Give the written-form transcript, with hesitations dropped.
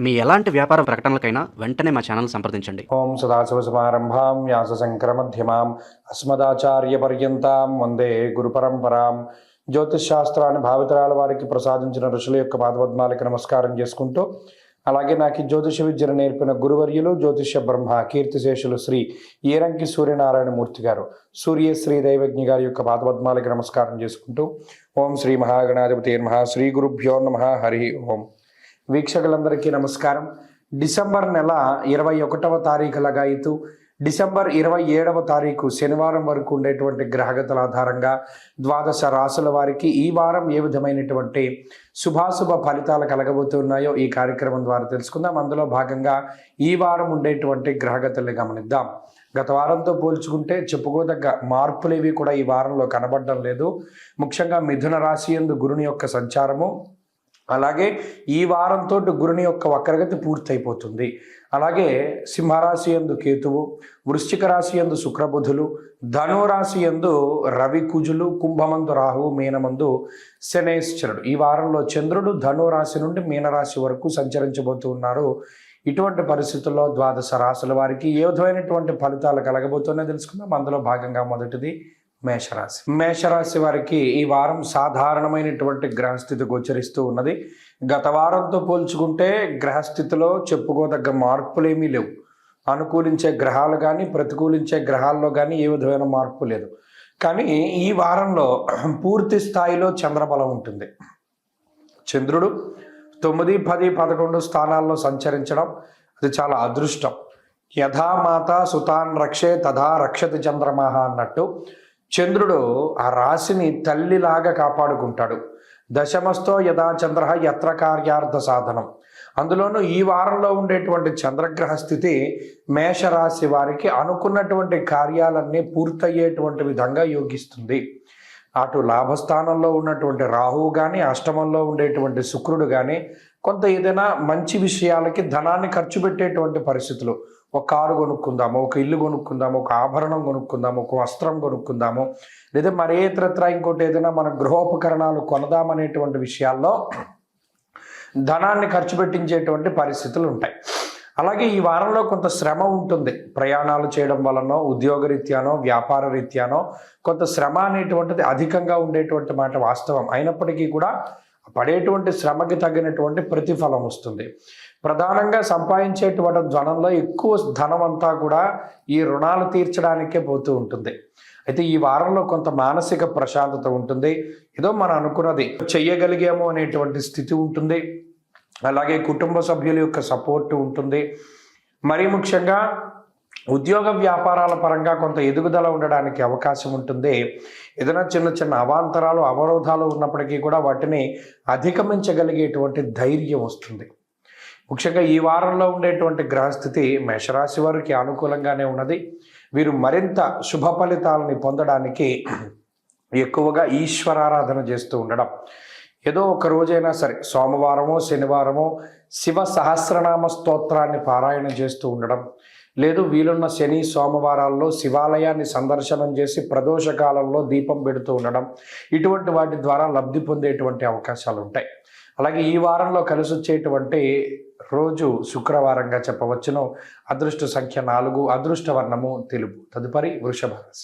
మీ ఎలాంటి వ్యాపార ప్రకటనలకైనా వెంటనే మా ఛానల్ సంప్రదించండి. ఓం సదాశివసమారంభాం వ్యాసశంకరమధ్యమాం అస్మదాచార్యపర్యంతాం వందే గురుపరంపరాం. జ్యోతిష్శాస్త్రాన్ని భావితరాల వారికి ప్రసాదించిన ఋషుల యొక్క పాదపద్మాలకు నమస్కారం చేసుకుంటూ, అలాగే నాకు ఈ జ్యోతిష విద్యను నేర్పిన గురువర్యులు జ్యోతిష బ్రహ్మ కీర్తిశేషులు శ్రీ ఏరంకి సూర్యనారాయణమూర్తి గారు, సూర్యశ్రీ దైవజ్ఞ గారి యొక్క పాదపద్మాలకు నమస్కారం చేసుకుంటూ, ఓం శ్రీ మహాగణాధిపతి నమః, శ్రీ గురుభ్యో నమః, హరి ఓం. వీక్షకులందరికీ నమస్కారం. డిసెంబర్ నెల 21వ తారీఖు లగాయితూ డిసెంబర్ 27వ తారీఖు శనివారం వరకు ఉండేటువంటి గ్రహగతుల ఆధారంగా ద్వాదశ రాసుల వారికి ఈ వారం ఏ విధమైనటువంటి శుభాశుభ ఫలితాలు కలగబోతున్నాయో ఈ కార్యక్రమం ద్వారా తెలుసుకుందాం. అందులో భాగంగా ఈ వారం ఉండేటువంటి గ్రహగతుల్ని గమనిద్దాం. గత వారంతో పోల్చుకుంటే చెప్పుకోదగ్గ మార్పులు ఏవి కూడా ఈ వారంలో కనబడడం లేదు. ముఖ్యంగా మిథున రాశి యందు గురుని యొక్క సంచారము, అలాగే ఈ వారంతో గురుని యొక్క వక్రగతి పూర్తయిపోతుంది. అలాగే సింహరాశి యందు కేతువు, వృశ్చిక రాశి యందు శుక్రబుధులు, ధనురాశి యందు రవి కుజులు, కుంభమందు రాహువు, మీనమందు శనేశ్వరుడు. ఈ వారంలో చంద్రుడు ధనురాశి నుండి మీనరాశి వరకు సంచరించబోతూ ఉన్నారు. ఇటువంటి పరిస్థితుల్లో ద్వాదశ రాశుల వారికి ఏ విధమైనటువంటి ఫలితాలు కలగబోతున్నాయో తెలుసుకుందాం. అందులో భాగంగా మొదటిది మేషరాశి. మేషరాశి వారికి ఈ వారం సాధారణమైనటువంటి గ్రహస్థితి గోచరిస్తూ ఉన్నది. గత వారంతో పోల్చుకుంటే గ్రహస్థితిలో చెప్పుకోదగ్గ మార్పులేమీ లేవు. అనుకూలించే గ్రహాలు కానీ ప్రతికూలించే గ్రహాల్లో కానీ ఏ విధమైన మార్పు లేదు. కానీ ఈ వారంలో పూర్తి స్థాయిలో చంద్రబలం ఉంటుంది. చంద్రుడు 9, 10, 11 స్థానాల్లో సంచరించడం అది చాలా అదృష్టం. యథా మాత సుతాన్ రక్షే తథా రక్షతి చంద్రమః అన్నట్టు చంద్రుడు ఆ రాశిని తల్లిలాగా కాపాడుకుంటాడు. దశమస్థో యథా చంద్ర యత్ర కార్యార్థ సాధనం. అందులోనూ ఈ వారంలో ఉండేటువంటి చంద్రగ్రహ స్థితి మేషరాశి వారికి అనుకున్నటువంటి కార్యాలన్నీ పూర్తయ్యేటువంటి విధంగా యోగిస్తుంది. అటు లాభస్థానంలో ఉన్నటువంటి రాహువు కానీ, అష్టమంలో ఉండేటువంటి శుక్రుడు కానీ కొంత ఏదైనా మంచి విషయాలకి ధనాన్ని ఖర్చు పెట్టేటువంటి పరిస్థితులు, ఒక కారు కొనుక్కుందాము, ఒక ఇల్లు కొనుక్కుందాము, ఒక ఆభరణం కొనుక్కుందాము, ఒక వస్త్రం కొనుక్కుందాము, లేదా మరే ఇతరత్ర ఇంకోటి ఏదైనా మన గృహోపకరణాలు కొనదామనేటువంటి విషయాల్లో ధనాన్ని ఖర్చు పెట్టించేటువంటి పరిస్థితులు ఉంటాయి. అలాగే ఈ వారంలో కొంత శ్రమ ఉంటుంది. ప్రయాణాలు చేయడం వలనో, ఉద్యోగరీత్యానో, వ్యాపార రీత్యానో కొంత శ్రమ అనేటువంటిది అధికంగా ఉండేటువంటి మాట వాస్తవం. అయినప్పటికీ కూడా పడేటువంటి శ్రమకి తగినటువంటి ప్రతిఫలం వస్తుంది. ప్రధానంగా సంపాదించేటువంటి ధనంలో ఎక్కువ ధనం అంతా కూడా ఈ రుణాలు తీర్చడానికే పోతూ ఉంటుంది. అయితే ఈ వారంలో కొంత మానసిక ప్రశాంతత ఉంటుంది. ఏదో మనం అనుకున్నది చెయ్యగలిగాము అనేటువంటి స్థితి ఉంటుంది. అలాగే కుటుంబ సభ్యుల యొక్క సపోర్టు ఉంటుంది. మరీ ముఖ్యంగా ఉద్యోగ వ్యాపారాల పరంగా కొంత ఎదుగుదల ఉండడానికి అవకాశం ఉంటుంది. ఏదైనా చిన్న చిన్న అవాంతరాలు, అవరోధాలు ఉన్నప్పటికీ కూడా వాటిని అధిగమించగలిగేటువంటి ధైర్యం వస్తుంది. ముఖ్యంగా ఈ వారంలో ఉండేటువంటి గ్రహస్థితి మేషరాశి వారికి అనుకూలంగానే ఉన్నది. వీరు మరింత శుభ ఫలితాలని పొందడానికి ఎక్కువగా ఈశ్వరారాధన చేస్తూ ఉండడం, ఏదో ఒక రోజైనా సరే సోమవారమో శనివారమో శివ సహస్రనామ స్తోత్రాన్ని పారాయణ చేస్తూ ఉండడం, లేదు వీలున్న శని సోమవారాల్లో శివాలయాన్ని సందర్శనం చేసి ప్రదోష కాలంలో దీపం పెడుతూ ఉండడం, ఇటువంటి వాటి ద్వారా లబ్ధి పొందేటువంటి అవకాశాలు ఉంటాయి. అలాగే ఈ వారంలో కలిసి వచ్చేటువంటి రోజు శుక్రవారంగా చెప్పవచ్చును. అదృష్ట సంఖ్య 4, అదృష్ట వర్ణము తెలుపు. తదుపరి వృషభ రాశి.